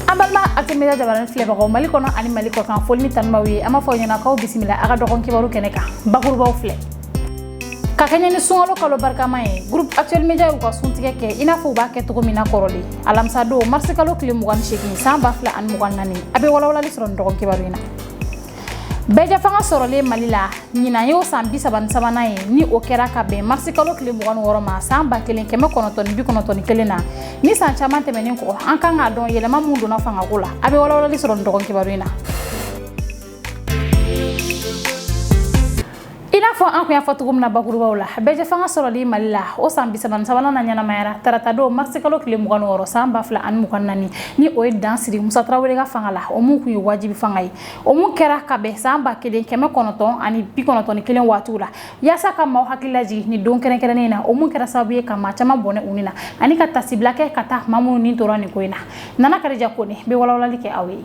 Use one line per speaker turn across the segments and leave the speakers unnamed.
Abalma akemeda jabaran flebako malikono ani maliko kan folni tanmawi ama fo nyana ko bismillah aga dokon kibaru keneka bakurbaw fle ka kanya ni sungalo kalo barkama e groupe actuel media ko suntige ke ina fo ba ke to mina koroli alamsa do marsikalo klimugan sheki samba fla an mugan nani abe wala li soron dokon kibaru ina beja fanga sorole malila nyina yo sambi saban sabana e ni o kera ka be marsikalo klimugan woro ma samba kelen keme konoton bi konoton kelena ni san chama temenen ko an kan ga don yelema mundu na fanga kula abe wala li soron dokon kibaru ina ina fo an ko ya fotugum na bakuruba wala beje fanga soroli malila o sambi saban sabana na nyana mayara tarata do marsikalo klimugan woro samba fla an mukan nani ni o dansiri Musa Traoré ga fanga la o mun ku wajibi fanga yi o mun kera ka be samba kelen keme konoton ani bi konoton kelen watula yasa ka maw hakilaji ni don keren keren na o mun kera sabuye ka ma chama bone unina ani ka tasiblake kata mamu ni torani koina nana karija ko ne be wala like awi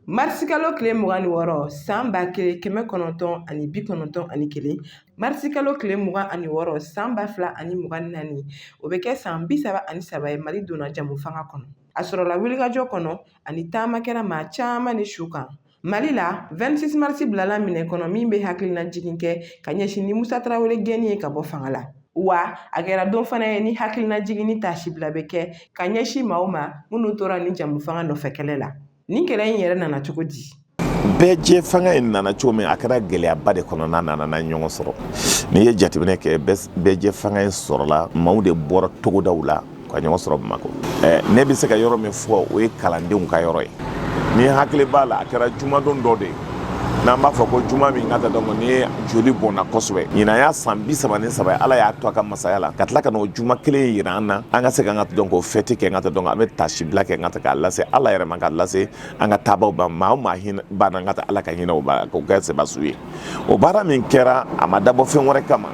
Marsikalo kile mugani woro samba keme konoton ani bi konoton ani kelen Marsikalo kile mugan ani woro samba fla ani mugan nani o be kɛ san 37 ye Mali donna jamu fanga kɔnɔ a sɔrɔla wulikajɔ kɔnɔ ani taama kɛra maa caman ni su kan Mali la 26 mars bilala minɛ kɔnɔ min be hakilina jigin kɛ ka ɲɛsin ni Musa Traoré gɛnni ye ka bɔ fanga la wa a kɛra don fana ye ni hakilina jigin tasibila be kɛ ka ɲɛsin maaw ma minnu tora ni jamu fanga nɔfɛ kɛlɛ la nin kɛlɛ in yɛrɛ nana cogo di
bɛjɛ fanga in nana cogo min a kɛra gɛlɛyaba de kɔnɔ n'a nana ɲɔgɔn sɔrɔ n'i ye jateminɛ kɛ bɛjɛ fanga in sɔrɔla maaw de bɔra togodaw la ka ɲɔgɔn sɔrɔ Bamako ne bɛ se ka yɔrɔ min fɔ o ye kalandenw ka yɔrɔ ye ni hakili b'a la a kɛra jumadon dɔ de ye n'an b'a fɔ ko juma min ka taa dɔn ni ye joli bɔnna kosɛbɛ ɲinan y'a san 37 Ala y'a to a ka masaya la ka tila ka n'o juma kelen yira an na an ka se ka an ka dɔn ko fɛti kɛ an ka dɔn an bɛ tasibila kɛ an ka ta k'a lase Ala yɛrɛ ma k'a lase an ka taabaw ma maa o maa hinɛ banna an ka taa Ala ka hinɛ o ba k'o kɛ sebasiw ye o baara min kɛra a ma dabɔ fɛn wɛrɛ kama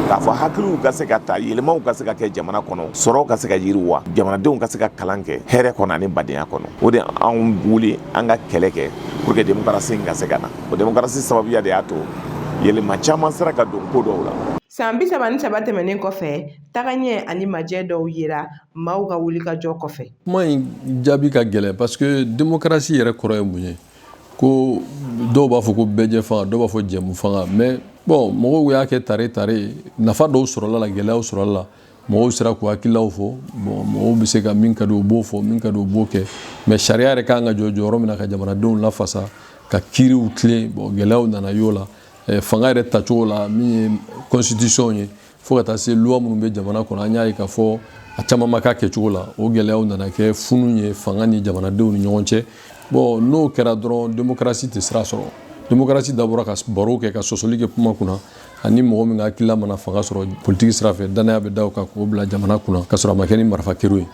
k'a fɔ hakiliw ka se ka ta yɛlɛmaw ka se ka kɛ jamana kɔnɔ sɔrɔw ka se ka yiriwa jamanadenw ka se ka kalan kɛ hɛrɛ kɔnɔ ani badenya kɔnɔ o de anw wuli an ka kɛlɛ kɛ pour que démocratie ka se ka na o démocratie sababuya de y'a to yɛlɛma caman sera ka don ko dɔw la
san 37 tɛmɛnen kɔfɛ tagaɲɛ ani majɛ dɔw yera maaw ka wulikajɔ kɔfɛ
kuma in jaabi ka gɛlɛ parce que démocratie yɛrɛ kɔrɔ ye mun ye ko dɔw b'a fɔ ko bɛjɛ fanga dɔw b'a fɔ jɛmu fanga mais bon mɔgɔw y'a kɛ tare nafa dɔw sɔrɔla la gɛlɛyaw sɔrɔla la mɔgɔw sera k'u hakililaw fɔ bon mɔgɔw bɛ se ka min ka di u b'o fɔ min ka di u b'o kɛ mais sariya yɛrɛ kan ka jɔ jɔyɔrɔ min na ka jamanadenw lafasa ka kiiriw tilen bon gɛlɛyaw nana y'o la fanga yɛrɛ tacogo la min ye constitution ye fo ka taa se loi minnu bɛ jamana kɔnɔ an y'a ye k'a fɔ a caman ma k'a kɛcogo la o gɛlɛyaw nana kɛ funu ye fanga ni jamanadenw ni ɲɔgɔn cɛ bon n'o kɛra dɔrɔn démocratie tɛ sira sɔrɔ démocratie dabɔra ka baro kɛ ka sɔsɔli kɛ kuma kunna ani mɔgɔ min ka hakilila mana fanga sɔrɔ politique sira fɛ danaya bɛ da o kan k'o bila jamana kunna ka sɔrɔ a ma kɛ ni marifa kɛru ye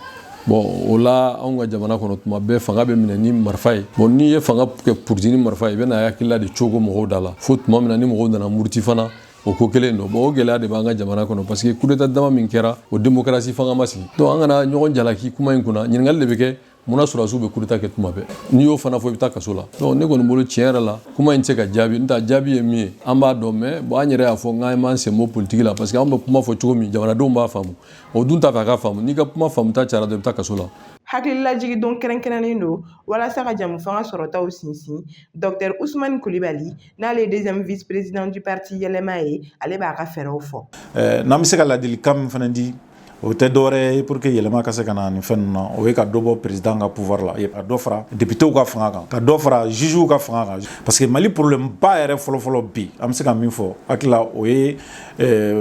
bon o la anw ka jamana kɔnɔ tuma bɛɛ fanga bɛ minɛ ni marifa ye bon n'i ye fanga kɛ politique ni marifa ye i bɛna hakilila de cogo mɔgɔw da la fo tuma min na ni mɔgɔw nana muruti fana o ko kelen don bon o gɛlɛya de b'an ka jamana kɔnɔ parce que coup d'état dama min kɛra o démocratie fanga ma sigi donc an kana ɲɔgɔn jalaki kuma in kunna ɲininkali de bɛ kɛ munna sɔrɔdasiw bɛ coup d'état kɛ tuma bɛɛ n'i y'o fana fɔ i bɛ taa kaso la donc ne kɔni bolo tiɲɛ yɛrɛ la kuma in tɛ se ka jaabi n ta jaabi ye min ye an b'a dɔn mais bon an yɛrɛ y'a fɔ k'an m'an sen bɔ politique la parce que an bɛ kuma fɔ cogo min jamanadenw b'a faamu o dun t'a fɛ a ka faamu n'i ka kuma faamuta cayara dɔrɔn i bɛ taa kaso la
hakililajigi don kɛrɛnkɛrɛnnen don walasa ka jamu fanga sɔrɔtaw sinsin Dr Ousmane Coulibaly n'ale ye deuxième vice-président du parti Yɛlɛma ye ale b'a ka fɛɛrɛw fɔ
n'an bɛ se ka ladilikan min fana di o tɛ dɔwɛrɛ ye pour que yɛlɛma ka se ka na nin fɛn ninnu na o ye ka dɔ bɔ président ka pouvoir la ka dɔ fara députéw ka fanga kan ka dɔ fara jugew ka fanga kan parce que Mali problème ba yɛrɛ fɔlɔfɔlɔ bi an bɛ se ka min fɔ hakilila o ye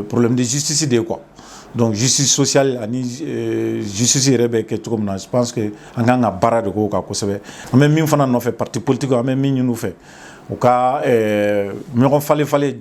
problème de justice de ye quoi donc justice sociale ani justice yɛrɛ bɛ kɛ cogo min na je pense que an kan ka baara de k'o kan kosɛbɛ an bɛ min fana nɔfɛ parti politique an bɛ min ɲini u fɛ u ka ɲɔgɔn falen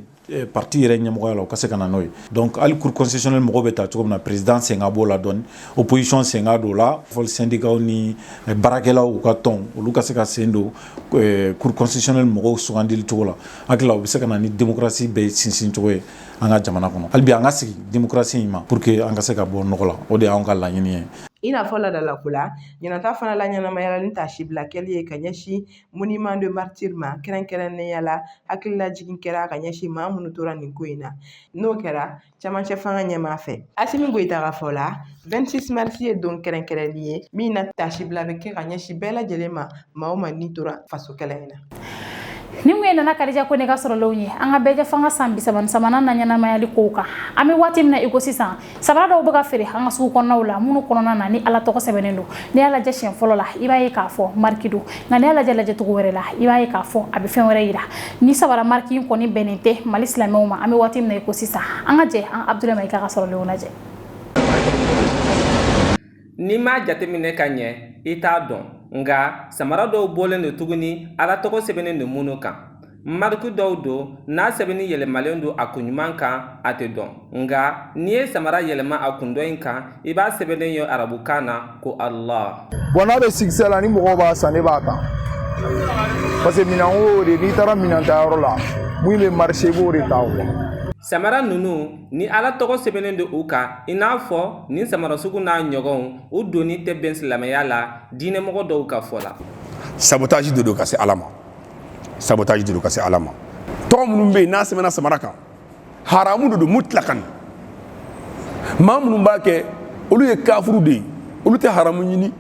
parti yɛrɛ ɲɛmɔgɔya la u ka se ka na n'o ye donc hali cour constitutionnelle mɔgɔw bɛ taa cogo min na président sen ka b'o la dɔɔni opposition sen ka don o la fɔli syndicats ni baarakɛlaw u ka tɔn olu ka se ka sen don cour constitutionnelle mɔgɔw sugandili cogo la hakili la u bɛ se ka na ni démocratie bɛ sinsin cogo ye an ka jamana kɔnɔ hali bi an ka sigi démocratie in ma pour que an ka se ka bɔ nɔgɔ la o de y'anw ka laɲini ye
I n'a fɔ ladalako la ɲinata fana la ɲɛnamayala ni tasi bila kɛli ye ka ɲɛsin monument de martyr ma kɛrɛnkɛrɛnnenya la hakilila jigin kɛra ka ɲɛsin maa minnu tora nin ko in na n'o kɛra camancɛ fanga ɲɛmaa fɛ Asimi Goyita ka fɔ la 26 mars ye don kɛrɛnkɛrɛnni ye min na tasi bila bɛ kɛ ka ɲɛsin bɛɛ lajɛlen ma maa o maa ni tora faso kɛlɛ in na.
Ni mun ye Nana Kadija Kone ka sɔrɔlenw ye an ka bɛɛ fanga san 33 na ɲɛnamayali kow kan an bɛ waati min na i ko sisan sabara dɔw bɛ ka feere an ka sugu kɔnɔnaw la minnu kɔnɔna na ni Ala tɔgɔ sɛbɛnnen don n'i y'a lajɛ siɲɛ fɔlɔ la i b'a ye k'a fɔ marque don nka n'i y'a lajɛ cogo wɛrɛ la i b'a ye k'a fɔ a bɛ fɛn wɛrɛ yira ni sabara marque in kɔni bɛnnen tɛ Mali silamɛw ma an bɛ waati min na i ko sisan an ka jɛ an Abdoulaye Mayiga ka sɔrɔlenw lajɛ.
Ni ma jateminɛ ka ɲɛ i t'a dɔn nga samara dɔw bɔlen do tuguni Ala tɔgɔ sɛbɛnnen do minnu kan marque dɔw do n'a sɛbɛnni yɛlɛmalen do a kunɲuman kan a tɛ dɔn nga n'i ye samara yɛlɛma a kun dɔ in kan i b'a sɛbɛnnen ye arabukan na ko Allah.
Bon n'a bɛ succès la ni mɔgɔw b'a san ne b'a kan parce que minan o de n'i taara minan ta yɔrɔ la mun bɛ marché b'o de ta o.
Samara nunu ni Ala tɔgɔ sɛbɛnnen do u kan i n'a fɔ ni samara sugu n'a ɲɔgɔnw u doni tɛ bɛn silamɛya la diinɛmɔgɔ dɔw ka fɔ la.
Sabotage de do ka se Ala ma sabotage de do ka se Ala ma tɔgɔ minnu bɛ yen n'a sɛbɛnna samara kan haramu de do mutlakan maa minnu b'a kɛ olu ye kafuru de ye olu tɛ haramu ɲini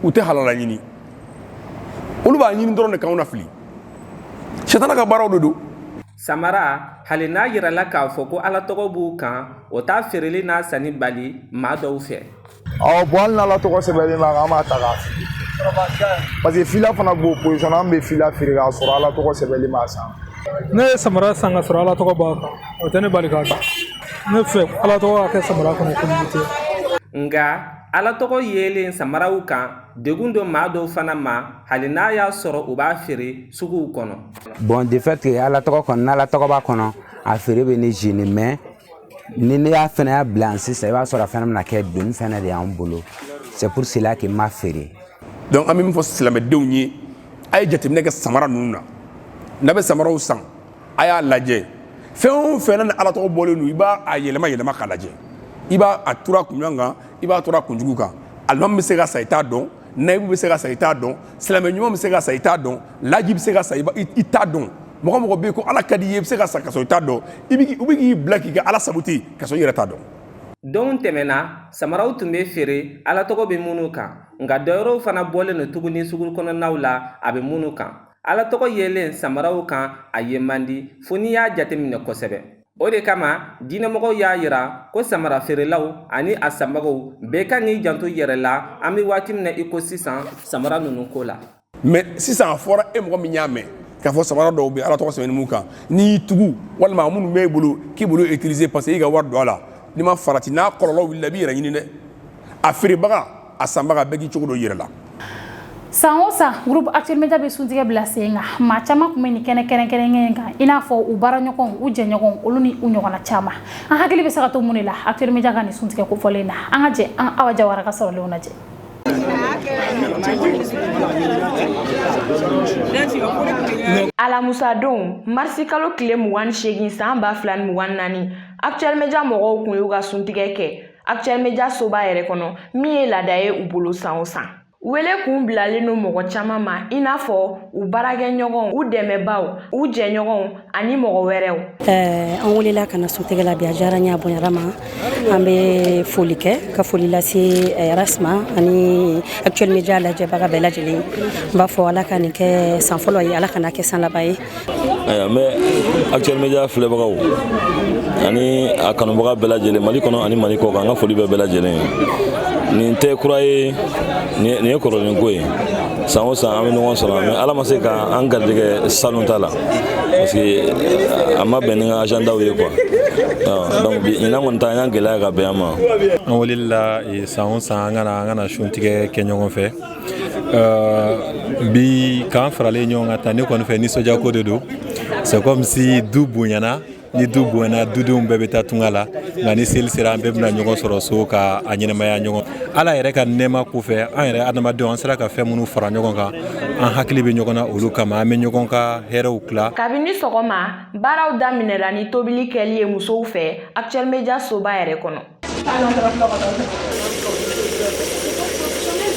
u tɛ halala ɲini olu b'a ɲini dɔrɔn de k'anw na fili sitana ka baaraw de do.
Samara hali n'a yirala k'a fɔ ko Ala tɔgɔ b'u kan o t'a feereli n'a sanni bali maa dɔw fɛ.
Bon hali n'Ala tɔgɔ sɛbɛnlen b'a kan an b'a ta k'a fili parce que fila fana b'o position na an bɛ fila feere k'a sɔrɔ Ala tɔgɔ sɛbɛnlen b'a san.
Ne ye samara san ka sɔrɔ Ala tɔgɔ b'a kan o tɛ ne bali k'a ta ne fɛ Ala tɔgɔ ka kɛ samara kɔnɔ communauté.
Nga Ala tɔgɔ yelen samaraw kan degun do maa dɔw fana ma hali n'a y'a sɔrɔ u b'a feere suguw kɔnɔ.
Bon de fait que Ala tɔgɔ kɔnɔ n'Ala tɔgɔ b'a kɔnɔ a feere bɛ ne gêner mais ni ne y'a fana y'a bila yan sisan i b'a sɔrɔ a fana bɛna kɛ doni fana de y'an bolo c'est pour cela que n m'a feere.
Donc an bɛ min fɔ silamɛdenw ye a ye jateminɛ kɛ samara ninnu na n'a bɛ samaraw san a y'a lajɛ fɛn o fɛn na ni Ala tɔgɔ bɔlen don i b'a yɛlɛma k'a lajɛ i b'a a tura kunɲɔgɔn kan i b'a tura kunjugu kan alimami bɛ se ka sa i t'a dɔn nayibu bɛ se ka sa i t'a dɔn silamɛ ɲuman bɛ se ka sa i t'a dɔn laji bɛ se ka sa i t'a dɔn mɔgɔ bɛ yen ko Ala ka di i ye i bɛ se ka sa ka sɔrɔ i t'a dɔn u bɛ k'i bila k'i kɛ Ala sabuti ka sɔrɔ i yɛrɛ t'a dɔn.
Don tɛmɛna samaraw tun bɛ feere Ala tɔgɔ bɛ minnu kan nka dɔwɛrɛw fana bɔlen do tuguni sugu kɔnɔnaw la a bɛ minnu kan Ala tɔgɔ yelen samaraw kan a ye man di fo n'i y'a jateminɛ kosɛbɛ. O de kama diinɛmɔgɔw y'a yira ko samara feerelaw ani a sanbagaw bɛɛ kan k'i janto yɛrɛ la an bɛ waati min na i ko sisan samara ninnu ko la.
Mais sisan a fɔra e mɔgɔ min y'a mɛn k'a fɔ samara dɔw bɛ Ala tɔgɔ sɛbɛnni mun kan n'i y'i tugu walima minnu b'e bolo k'i bolo utiliser parce que i ka wari don a la n'i ma farati n'a kɔlɔlɔ wulila i b'i yɛrɛ ɲini dɛ a feerebaga a sanbaga bɛɛ k'i cogo dɔ i yɛrɛ la.
San o san groupe Actuel Media bɛ suntigɛ bila sen kan maa caman kun bɛ nin kɛnɛ kɛrɛnkɛrɛnnen kan i n'a fɔ u baaraɲɔgɔnw u jɛɲɔgɔnw olu ni u ɲɔgɔnna caman an hakili bɛ se ka to mun de la Actuel Media ka nin suntigɛ kofɔlen na an ka jɛ an Awa Jawara ka sɔrɔlenw lajɛ.
Alamusa don marsi kalo tile 28 san 2024 Actuel Media mɔgɔw kun y'u ka suntigɛ kɛ Actuel Media soba yɛrɛ kɔnɔ min ye laada ye u bolo san o san. Wele kun bilalen no mɔgɔ caman ma i n'a fɔ u baarakɛ ɲɔgɔnw u dɛmɛbaw u jɛɲɔgɔnw ani mɔgɔ wɛrɛw.
An welela ka na suntigɛ la bi a diyara n ye a bonyara ma an bɛ foli kɛ ka foli lase Rasma ani Actuel Media lajɛbaga bɛɛ lajɛlen n b'a fɔ Ala ka nin kɛ san fɔlɔ ye Ala kana kɛ san laban ye.
N bɛ Actuel Media filɛbagaw ani a kanubaga bɛɛ lajɛlen Mali kɔnɔ ani Mali kɔ kan an ka foli bɛ bɛɛ lajɛlen ye. Nin tɛ kura ye nin ye kɔrɔlen ko ye san o san an bɛ ɲɔgɔn sɔrɔ mais Ala ma se ka an garijɛgɛ sanu ta la parce que a ma bɛn ni ka agendaw ye quoi donc bi ɲinan kɔni ta an y'an gɛlɛya ka bɛn an ma.
An welela san o san an kana suntigɛ kɛ ɲɔgɔn fɛ bi k'an faralen ɲɔgɔn kan tan ne kɔni fɛ nisɔndiya ko de don c'est comme si du bonyana ni du bonyana dudenw bɛɛ bɛ taa tunga la nka ni seli sera an bɛɛ bɛna ɲɔgɔn sɔrɔ so ka a ɲɛnɛmaya ɲɔgɔn Ala yɛrɛ ka nɛɛma kofɛ an yɛrɛ adamadenw an sera ka fɛn minnu fara ɲɔgɔn kan an hakili bɛ ɲɔgɔn na olu kama an bɛ ɲɔgɔn ka hɛrɛw tila.
Kabini sɔgɔma baaraw daminɛra ni tobili kɛli ye musow fɛ Actuel Media soba yɛrɛ kɔnɔ.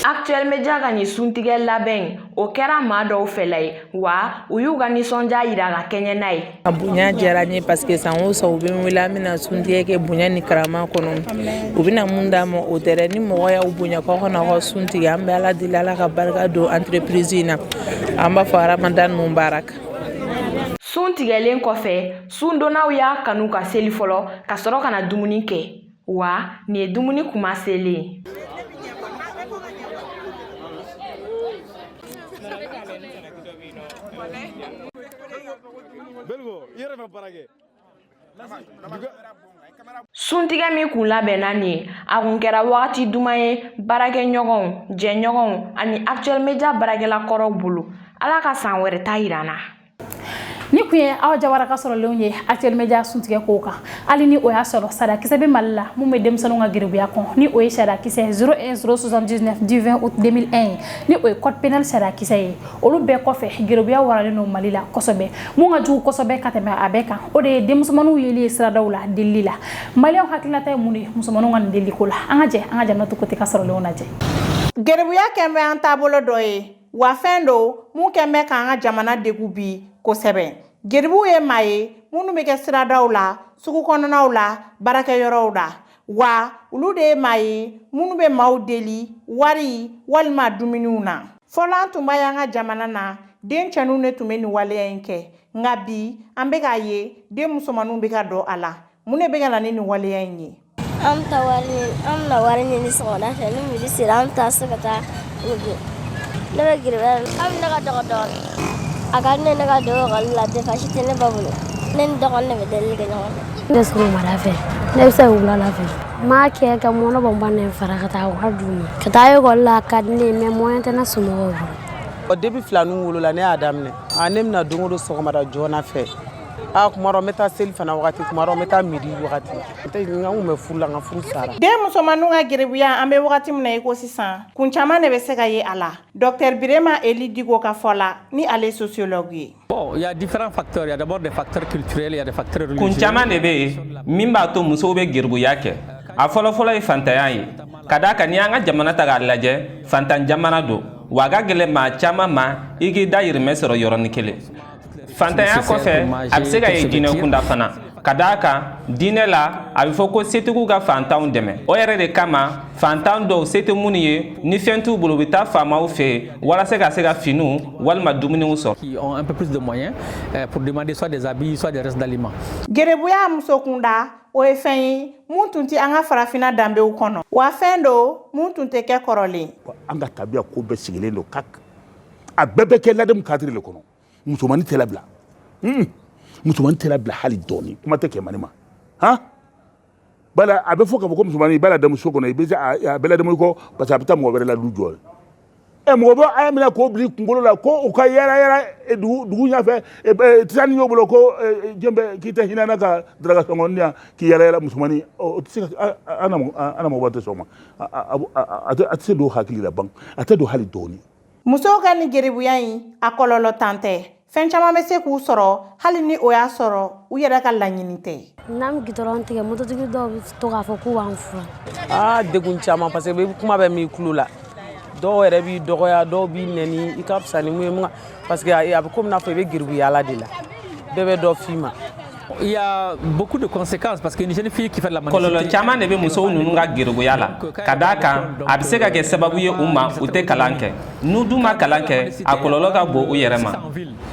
Actuel Media ka nin suntigɛ labɛn o kɛra maa dɔw fɛla ye wa u y'u ka nisɔndiya yira ka kɛɲɛ n'a ye.
A bonya diyara n ye parce que san o san u bɛ n wele an bɛna suntigɛ kɛ bonya ni karama kɔnɔ u bɛna mun d'a ma o tɛ dɛ ni mɔgɔ y'aw bonya k'aw kana aw ka suntigɛ an bɛ Ala deli Ala ka barika don entreprise in na an b'a fɔ Ramadan Mubarak.
Sun tigɛlen kɔfɛ sundonnaw y'a kanu ka seli fɔlɔ ka sɔrɔ ka na dumuni kɛ wa nin ye dumuni kuma selen. Suntigɛ min kun labɛnna nin ye a kun kɛra wagati duman ye baarakɛɲɔgɔnw jɛɲɔgɔnw ani Actuel Media baarakɛla kɔrɔw bolo. Ala ka san wɛrɛ ta yirana.
Ni kun ye aw Jawara ka sɔrɔlenw ye Actuel Media suntigɛ ko kan hali ni o y'a sɔrɔ sariya kisɛ bɛ Mali la mun bɛ denmisɛnninw ka geribuya kɔn ni o ye sariya kisɛ 01079 du 20 août 2001 ni o ye code pénal sariya kisɛ ye olu bɛɛ kɔfɛ geribuya waralen don Mali la kosɛbɛ mun ka jugu kosɛbɛ ka tɛmɛ a bɛɛ kan o de ye denmusomaninw yeli ye siradaw la delili la Maliyɛnw hakilinata ye mun de ye musomaninw ka nin delili ko la an ka jɛ an ka Janatu Kote ka sɔrɔlenw lajɛ.
Geribuya kɛn bɛ an taabolo dɔ ye wa fɛn don mun kɛn bɛ k'an ka jamana degu bi kosɛbɛ. Geribu ye maa ye minnu bɛ kɛ siradaw la sugu kɔnɔnaw la baarakɛyɔrɔw la wa olu de ye maa ye minnu bɛ maaw deli wari walima dumuniw na. Fɔlɔ an tun b'a ye an ka jamana na den cɛninw de tun bɛ nin waleya in kɛ nka bi an bɛ k'a ye den musomaninw bɛ ka don a la mun de bɛ ka na ni nin waleya in ye.
An bɛna wari ɲini sɔgɔmada fɛ ni midi sera an bɛ taa se ka taa ne bɛ geribuya an bɛ ne ka dɔgɔ dɔɔnin. A ka ne ka dɔgɔ ekɔli la basi tɛ ne ba bolo ne ni dɔgɔnin de bɛ delili kɛ ɲɔgɔn fɛ.
Ne sɔgɔmada fɛ ne bɛ se wulada fɛ n m'a kɛ ka mɔnɔ bɔ n ba ne fara ka taa wari d'u ma ka taa ekɔli la ka di ne ye mais moyen tɛ ne somɔgɔw bolo.
Depuis filaninw wolola ne y'a daminɛ ne bɛna don o don sɔgɔmada joona fɛ kuma dɔ n bɛ taa seli fana wagati kuma dɔ n bɛ taa midi wagati n kun bɛ furu la n ka furu sara.
Den musomaninw ka geribuya an bɛ wagati min na i ko sisan kun caman de bɛ se ka ye a la. Docteur Birema Eli Digo ka fɔ la ni ale sociologue ye.
Bon, il y a différents facteurs. Il y a d'abord des facteurs culturels, il y a des facteurs religieux.
Kun caman de bɛ yen min b'a to musow bɛ geribuya kɛ a fɔlɔfɔlɔ ye fantanya ye ka d'a kan n'i y'an ka jamana ta k'a lajɛ fantan jamana don wa a ka gɛlɛn maa caman ma i k'i dayirimɛ sɔrɔ yɔrɔnin kelen. Fantanya kɔfɛ a bɛ se ka ye diinɛ kunda fana ka d'a kan diinɛ la a bɛ fɔ ko setigiw ka fantanw dɛmɛ o yɛrɛ de kama fantan dɔw se tɛ minnu ye ni fɛn t'u bolo u bɛ taa faamaw fɛ yen walasa ka se ka finiw walima dumuniw sɔrɔ.
Qui ont un peu plus de moyens pour demander soit des habits soit des restes d'aliments.
Geribuya muso kunda o ye fɛn ye mun tun tɛ an ka farafina danbew kɔnɔ wa fɛn don mun tun tɛ kɛ kɔrɔlen.
An ka tabiya ko bɛɛ sigilen don kak a bɛɛ bɛ kɛ ladamu kadiri le kɔnɔ musomanin tɛ labila musomanin tɛ labila hali dɔɔni kuma tɛ kɛmani ma han bala a bɛ fɔ k'a fɔ ko musomanin i b'a ladamu so kɔnɔ i bɛ se a bɛ ladamu kɔ parce que a bɛ taa mɔgɔ wɛrɛ la du jɔ mɔgɔ bɛ a y'a minɛ k'o bila i kunkolo la ko u ka yala dugu ɲɛfɛ tisani y'o bolo ko jɛnbɛ k'i tɛ hinɛ na ka daraka sɔngɔnin yan k'i yala musomanin o tɛ se ka an na mɔgɔ tɛ sɔn ma a tɛ se don hakili la ban a tɛ don hali dɔɔni.
Musow ka ni geribuya in a kɔlɔlɔ tan tɛ fɛn caman bɛ se k'u sɔrɔ hali ni o y'a sɔrɔ u yɛrɛ ka laɲini tɛ.
N'an bɛ gidɔrɔn tigɛ mototigi dɔw bɛ to k'a fɔ k'u b'an fura.
Degun caman parce que kuma bɛ min tulo la dɔw yɛrɛ b'i dɔgɔya dɔw b'i nɛni i ka fisa ni mun ye mun parce que a bɛ komi n'a fɔ i bɛ geribuya la de la bɛɛ bɛ dɔ f'i ma.
Il y a beaucoup de conséquences parce qu'une jeune fille qui fait de la mendicité.
Kɔlɔlɔ caman de bɛ musow ninnu ka geribuya la ka d'a kan a bɛ se ka kɛ sababu ye u ma u tɛ kalan kɛ n'u dun ma kalan kɛ a kɔlɔlɔ ka bon u yɛrɛ ma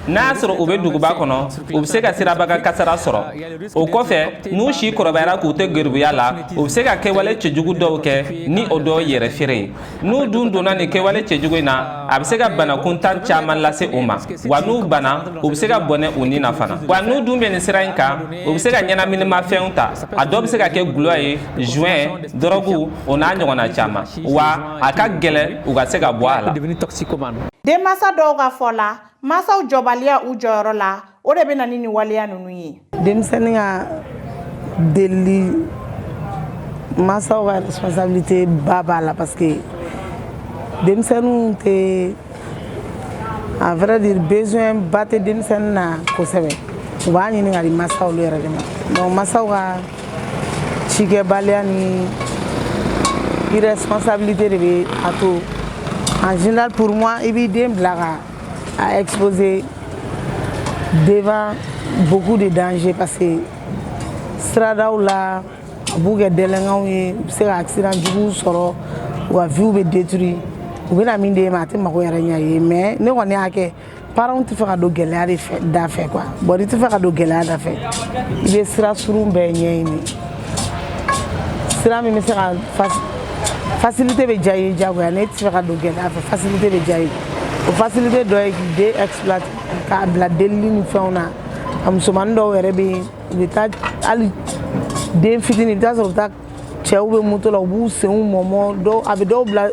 n'a y'a sɔrɔ u bɛ duguba kɔnɔ u bɛ se ka sirabaga kasara sɔrɔ o kɔfɛ n'u si kɔrɔbayara k'u tɛ geribuya la u bɛ se ka kɛwale cɛjugu dɔw kɛ ni o dɔw yɛrɛ feere ye n'u dun donna nin kɛwale cɛjugu in na a bɛ se ka bana kuntan caman lase u ma wa n'u bana u bɛ se ka bɔnɛ u ni na fana wa n'u dun bɛ nin sira in kan u bɛ se ka ɲɛnaminimafɛnw ta a dɔ bɛ se ka kɛ gulɔ ye joint dɔrɔgu o n'a ɲɔgɔnna caman wa a ka gɛlɛn u ka se ka bɔ a la.
Denmansa dɔw ka fɔ la masaw jɔbaliya u jɔyɔrɔ la o de bɛ na ni nin waleya ninnu ye.
Denmisɛnnin ka delili masaw ka responsabilité ba b'a la parce que denmisɛnninw tɛ à vrai dire besoin ba tɛ denmisɛnnin na kosɛbɛ. U b'a ɲini ka di masaw yɛrɛ de ma donc masaw ka cikɛbaliya ni irresponsabilité de bɛ a to En général, pour moi, il a exposé devant beaucoup de dangers parce que stradaw la bouge delengaw ye c'est un accident du soro ou a vie be détruit ou bien amine de matin mako yara nya mais ne woni ake parents tu fera do gele da fait quoi bon tu fera do gele da fait il est sera surum be nyeni sera mi sera facilité be jayi jago ya ne tu fera do gele facilité be jayi o facilité do de exploit ka bla delini fauna am sumando were be ta ali den fitini ta so ta chewu moto la bu se un momo do abi do bla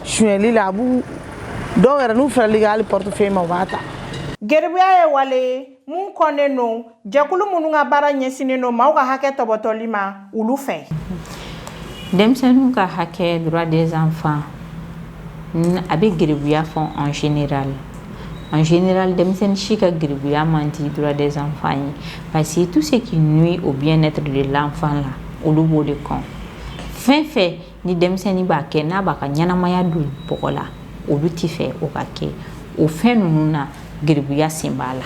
choueli la bu do were nu frali gali portefeuille ma wata
Gerbuya ye wale mun kone no jakulu munu nga bara nyesine no ma ka hake tobotolima ulu fe
Demsenu ka hake droit des enfants avec Gerbuya font en général. En général, demsen chika Gerbuya manti droit des enfants parce que tout ce qui nuit au bien-être de l'enfant là au lobo de con. Fin fait ni demseni ba ke na ba ka nyana maya du pokola o luti fait o ka ke o fin nuna Gerbuya simbala.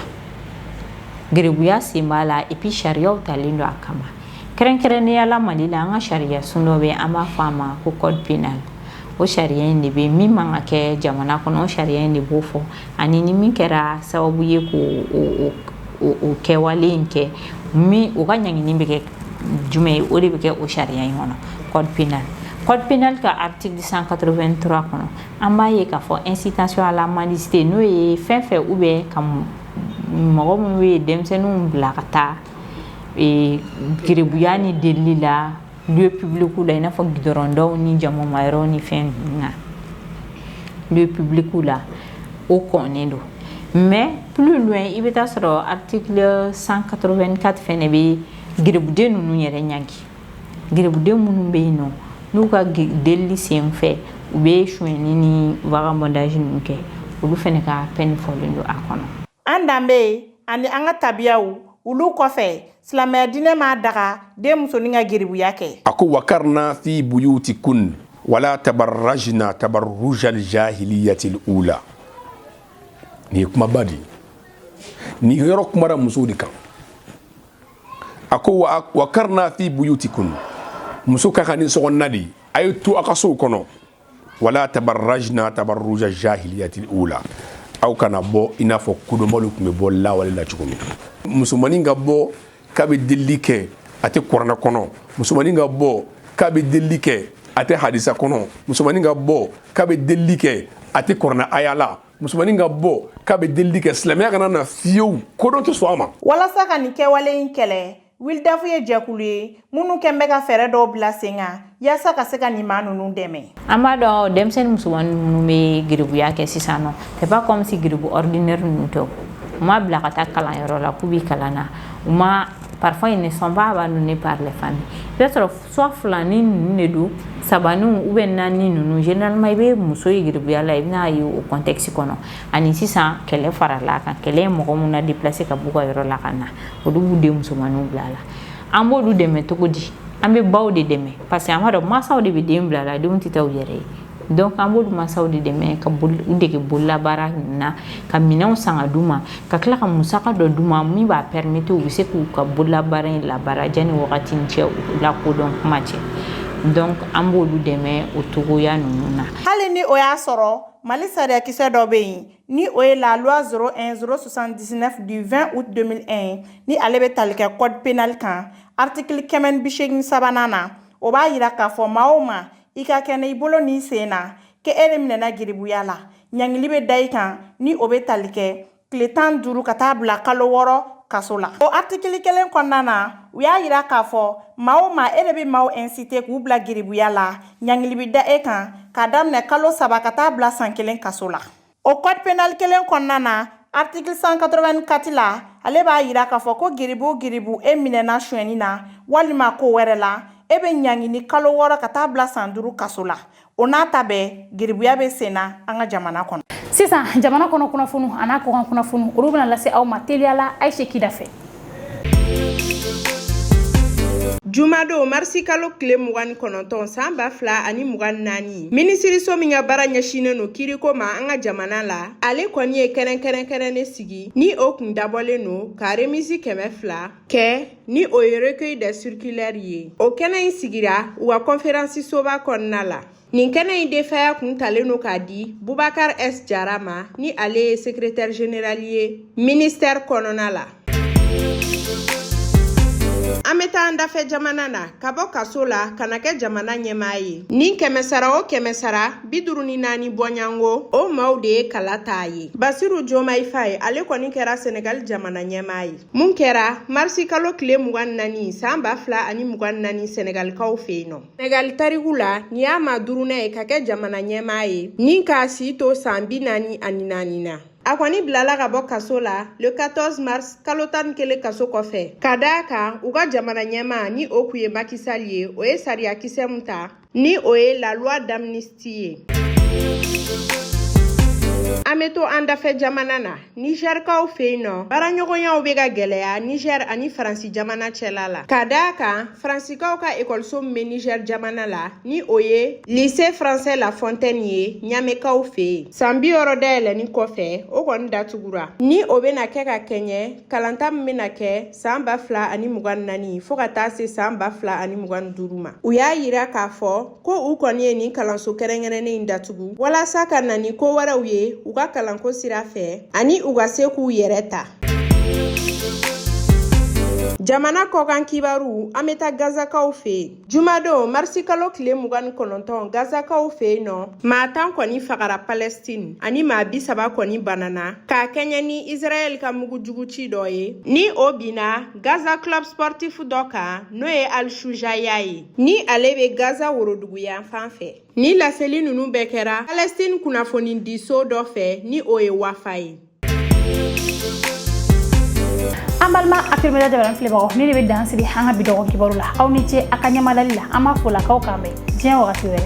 Gerbuya simbala et puis charia utalindo akama. Krenkrene ya la malila nga charia sunobe ama fama ko code pénal. O charia ni be mi manga ke jamana kono charia ni bofo ani ni mi kera sababu ye ko o kewale nke mi o kanyangi ni beke jume o de beke o charia yono code pénal ka article 183 kono amba ye ka fo incitation à la mendicité no ye fin ou bien kam mo mo we dem senu blakata e Gerbuya ni delila lieu public ou la ina fo gidorondo ni jamo mayro ni fin nga lieu public ou la o konendo mais plus loin il beta sur article 184 fenebe Gerbude nunu yere nyangi Gerbude munu be no nuka deli sem fe ube choueni ni vagabondage nuke ulu fene ka peine folindo akono
andambe ani anga tabiyawu ulu kofe slamaya dine ma daga de musoni nga Gerbuya ke
ako wakarna fi buyutikun wala tabarrajna tabarruj aljahiliyati alula ni kuma badi ni yoro kumara musudi kan ako wakarna fi buyutikun musuka kanin so nadi ay tu akaso kono wala tabarrajna tabarruj aljahiliyati alula aw kana bo ina fo kudomolu kumbe bo la wala la chukumi musumani nga bo kabe delike ate korana kono musumani nga bo kabe delike ate hadisa kono musumani nga bo kabe delike ate korana ayala musumani nga bo kabe delike islamia kana na fiu kodon to swama
wala saka ni ke wale inkele wil dafu ye jakulu munu kembe ka fere do blasenga ya saka seka ni manu nu deme
amado demsen musumani nu me Gerbuya ke sisano c'est pas comme si Gerbu ordinaire nu to ma blakata kala yoro la kubi kalana uma parfois ils ne sont pas abandonnés par les familles peut-être soit flani nedu sabanu ou ben nani nous généralement ibe muso Gerbuya la ibna yu au contexte kono ani sisa kele farala kan kele mo ko muna déplacer ka buka yoro la kana odu bude muso manu blala ambo du deme to godi ambe bawde deme parce que amado masa odi be dem blala dum titaw yere donc ambo du masa odi deme ka bul udeke bulla bara na ka minaw sanga duma ka kla ka musaka do duma mi ba permettre u se ku ka bulla bara la bara jani wakati nche la ko donc match donc ambo du deme o togo ya nuna
hali ni oya soro Mali Sadia kise do be ni oye la loi 01079 du 20 août 2001 ni alebe talike code pénal kan article kemen bishegin sabanana o ba yira ka fo maoma ika kene ibolo ni sena ke elemine na Gerbuya la nyangili be dai kan ni obe talike kletan duru kata bla kalo woro kasola o article kelen konnana uya yira ka fo maoma elebe maw inciter ku bla Gerbuya la nyangili be da e kan kadam ne kalo sabakata bla sankelen kasola o code pénal kelen konnana article 184 la ale ba yira ka fo ko Gerbu emine na shweni na walima ko werela ebe nyangi ni kalo woro kata bla sanduru kasola onata be Gerbuya be sena anga jamana kono
sisa jamana kono kuna funu anako kuna funu urubna lase au mateliala aishe kidafe
Jumado marsi kalo kile mugan kononton san ba fila ani mugan naani minisiriso min ka baara ɲɛsinen no kiriko ma an ka jamana la ale kɔni ye kɛrɛnkɛrɛnkɛrɛnnen sigi ni o kun dabɔlen no ka remisi 200 kɛ ni o ye recueil des circulaires ye o kɛnɛ in sigira u ka conférence soba kɔnɔna la nin kɛnɛ in defaya kun talen no k'a di Boubacar S Jara ma ni ale ye secrétaire général ye ministère kɔnɔna la. An bɛ taa an dafɛ jamana na ka bɔ kaso la ka na kɛ jamana ɲɛmaa ye ni 100 o 100 54 bɔɲango o maaw de ye kala t'a ye Basiru Jomai Faye ale kɔni kɛra Senegal jamana ɲɛmaa ye mun kɛra marsi kalo tile 24 san 2024 Senegalikaw fɛ yen nɔ Senegal tariku la ni y'a ma durunɛ ye ka kɛ jamana ɲɛmaa ye ni k'a si to san 44 na a kɔni bilala ka bɔ kaso la le 14 mars kalo 11 kaso kɔfɛ ka d'a kan u ka jamana ɲɛmaa ni o kun ye Macky Sall ye o ye sariya kisɛ mun ta ni o ye la loi d'amnistie ye. An bɛ to an dafɛ jamana na Nigerkaw fɛ yen nɔ baaraɲɔgɔnyaw bɛ ka gɛlɛya Niger ani Faransi jamana cɛla la ka d'a kan Faransikaw ka ekɔliso min bɛ Niger jamana la ni o ye lycée français La Fontaine ye Ɲamekaw fɛ yen san 60 dayɛlɛni kɔfɛ o kɔni datugura ni o bɛna kɛ ka kɛɲɛ kalanta min bɛna kɛ san 2024 fo ka taa se san 2025 ma u y'a yira k'a fɔ ko u kɔni ye nin kalanso kɛrɛnkɛrɛnnen in datugu walasa ka na ni ko wɛrɛw ye u ka kalanko sira fɛ ani u ka se k'u yɛrɛ ta. Jamana kɔkan kibaru an bɛ taa Gazakaw fɛ yen Jumado marsi kalo tile 29 Gazakaw fɛ yen nɔ maa 10 kɔni fagara Palestine ani maa 30 kɔni banana k'a kɛɲɛ ni Israel ka mugujuguci dɔ ye ni o binna Gaza Club Sportif dɔ kan n'o ye Al Shujaya ye ni ale bɛ Gaza worodugu yan fan fɛ ni laseli ninnu bɛɛ kɛra Palestine kunnafoni di so dɔ fɛ ni o ye Wafa ye.
An balima Actuel Media jabaran filɛbagaw ni de bɛ dan siri an ka bi dɔgɔ kibaru la aw ni ce a ka ɲamadali la an b'a fɔ la k'aw k'an bɛn diɲɛ wagati wɛrɛ.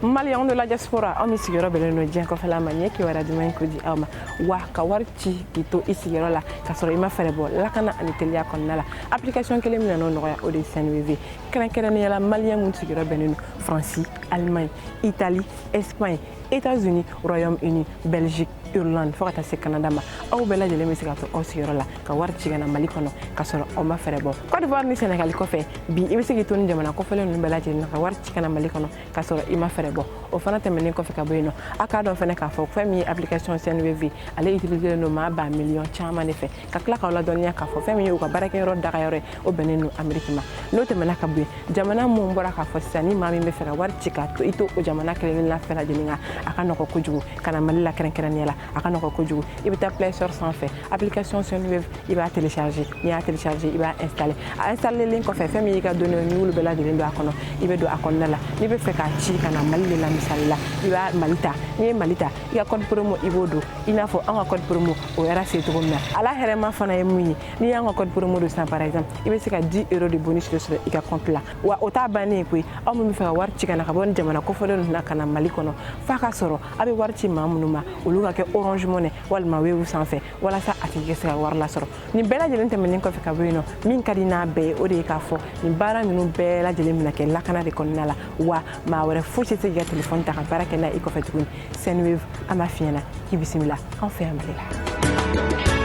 Maliyɛnw de la diaspora aw min sigiyɔrɔ bɛnnen don diɲɛ kɔfɛla ma ɲɛ kibaruya duman in ko di aw ma wa ka wari ci k'i to i sigiyɔrɔ la k'a sɔrɔ i ma fɛɛrɛ bɔ lakana ani teliya kɔnɔna la application kelen min na n'o nɔgɔya o de ye Senweb kɛrɛnkɛrɛnnenya la maliyɛn minnu sigiyɔrɔ bɛnnen don Faransi, Allemagne, Italie, Espagne, États-Unis, Royaume-Uni, Belgique, Irlande fo ka taa se Canada ma aw bɛɛ lajɛlen bɛ se ka to aw sigiyɔrɔ la ka wari ci ka na Mali kɔnɔ k'a sɔrɔ aw ma fɛɛrɛ bɔ Côte d'Ivoire ni Sénégal kɔfɛ bi i bɛ se k'i to ni jamana kɔfɛlen ninnu bɛɛ lajɛlen na ka wari ci ka na Mali kɔnɔ k'a sɔrɔ i ma fɛɛrɛ bɔ o fana tɛmɛnen kɔfɛ ka bɔ yen nɔ a k'a dɔn fana k'a fɔ fɛn min ye application Senweb ale utiliselen don maa 100 000 caman de fɛ ka tila k'aw ladɔnniya k'a fɔ fɛn min ye u ka baarakɛyɔrɔ dagayɔrɔ ye o bɛnnen don Amérique ma n'o tɛmɛna ka bɔ yen jamana mun bɔra k'a fɔ sisan ni maa min bɛ fɛ ka wari ci k'a to i to o jamana kelen la fɛn lajɛlen kan a ka nɔgɔ kojugu ka na Mali la kɛrɛnkɛrɛnnenya la a ka nɔgɔ kojugu i bɛ taa Play Store sanfɛ application Senweb i b'a télécharger n'i y'a télécharger i b'a installer a installelen kɔfɛ fɛn min y'i ka données ni wulu bɛɛ lajɛlen don a kɔnɔ i bɛ don a kɔnɔna la n'i bɛ fɛ k'a ci ka na Mali de la misali la i b'a Mali ta n'i ye Mali ta i ka code promo i b'o don i n'a fɔ an ka code promo o yɛrɛ se cogo min na ala hɛrɛma fana ye mun ye n'i y'an ka code promo don sisan par exemple i bɛ se ka 10 € de bonus de sɔrɔ i ka compte la wa o t'a bannen ye koyi aw min bɛ fɛ ka wari ci ka na ka bɔ ni jamana kɔfɛlen ninnu na ka na Mali kɔnɔ f'a ka sɔrɔ a bɛ wari ci maa minnu ma olu ka kɛ Orange Money walima Wave sanfɛ walasa a tigi ka se ka wari lasɔrɔ nin bɛɛ lajɛlen tɛmɛnen kɔfɛ ka bɔ yen nɔ min ka di n'a bɛɛ ye o de ye k'a fɔ nin baara ninnu bɛɛ lajɛlen bɛna kɛ lakana de kɔnɔna la wa maa wɛrɛ foyi tɛ se k'i ka telefɔni ta ka baara kɛ n'a i kɔfɛ tuguni Senweb an b'a f'i ɲɛna k'i bisimila an fɛ yan Mali la.